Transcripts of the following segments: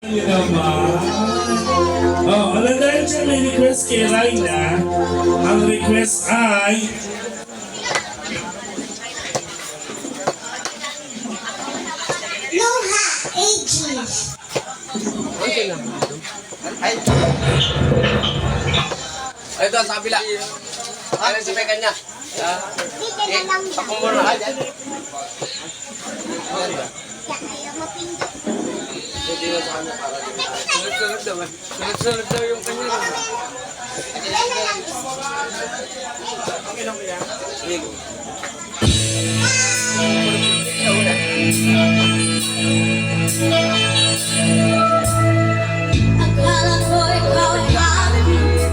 Hindi naman. Oh, ano dahil siya may request kay Raina, ang request ay Loha Aegis. Ito, sa kabila. Ano si Megan niya? Bigyan na lang siya. Ako muna ka dyan. Kaya mapindot. Hindi na sa kanya para din. Sunod-sunod naman. Sunod-sunod daw yung kanya. Bigyan na lang siya. Okay lang kaya? Sige. Akala ko ikaw ay akin.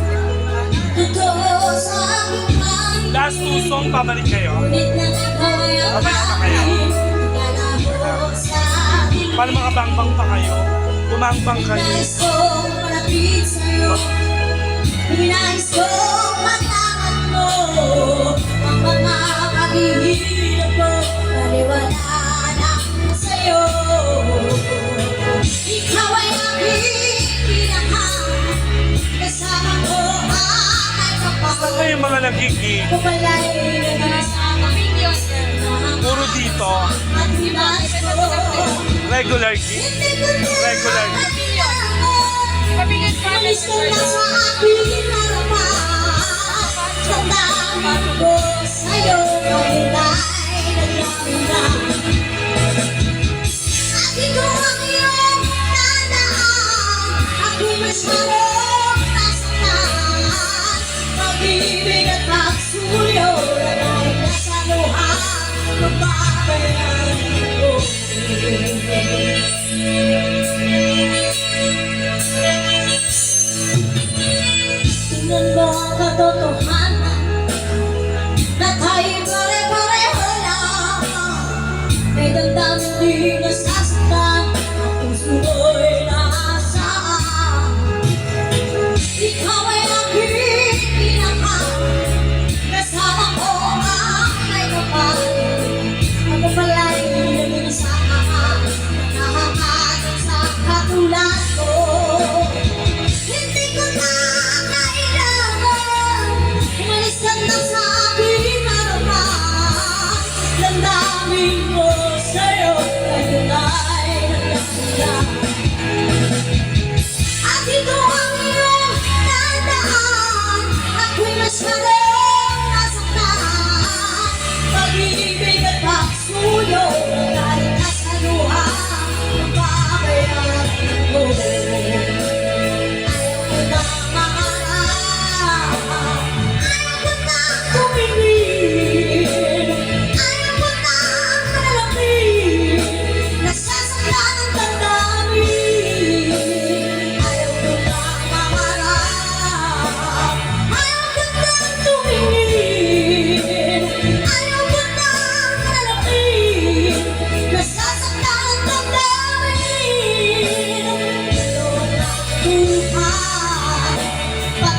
Totoo sa aking mind. last two song, pabalik kayo. Ngunit nang ikaw ay Pabalik na kayo. Kalabo sa akin. Para makabangbang pa kayo, tumangbang kayo. Nais kong malapit sa'yo. Nais kong matangan mo. Ang mga paghihirap ko, naniwala na sa'yo. Ikaw ay aking pinahal. Kasama ko ay kapal. Saan kayo mga nagiging? Kupalay na kasama Puro dito. at himas ko. Regular gig? Hindi ko na Regular. Malis ko na sa aking harapan. Nagdaman ko sa'yo ay nagdamdam. Akin ko ang iyong tandaan. Ako'y masyadong nasaktan. Pag-ibig at pagsulyo ay nasa luha. Mababayan ko. Tingnan mo ang katotohanan na tayo'y pare-pareho lang. May damdamin di nasasaktan, ang puso mo'y nasaan. Ikaw ay aking pinahal, kasama ko ang may kapal. Ako pala'y nag-iisahan, nakakatang sa katulad ko. Hindi ko na kailangan umalis ka na sa aking harapan. Damdamin ko sa'yo ay tunay na nagdamdam. At ito ang iyong tandaan. Ako'y masyadong nasaktan. Pag-ibig at pagsuyo galing ka sa luha. Mababayan ko.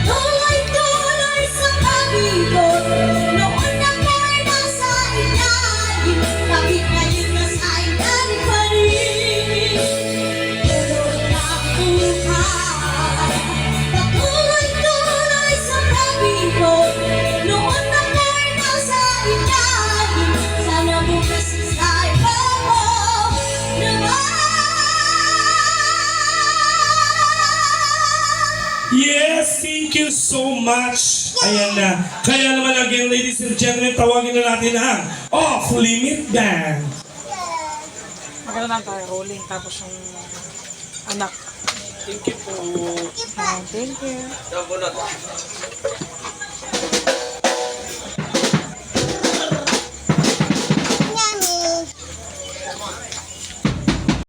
Patuloy-tuloy sa pag-ibig. Noon ako'y nasa ilalim, bakit ngayon nasa ilalim pa rin? Tulog ng buhay. Patuloy-tuloy sa pag-ibig. Noon ako'y nasa ilalim, sana bukas sa ibabaw naman. Yes, thank you so much. Ayan na. Kaya naman again, ladies and gentlemen, tawagin na natin ang Off Limit Band. Maganda lang tayo, rolling, tapos yung anak. Thank you po. Thank you. Dabunot.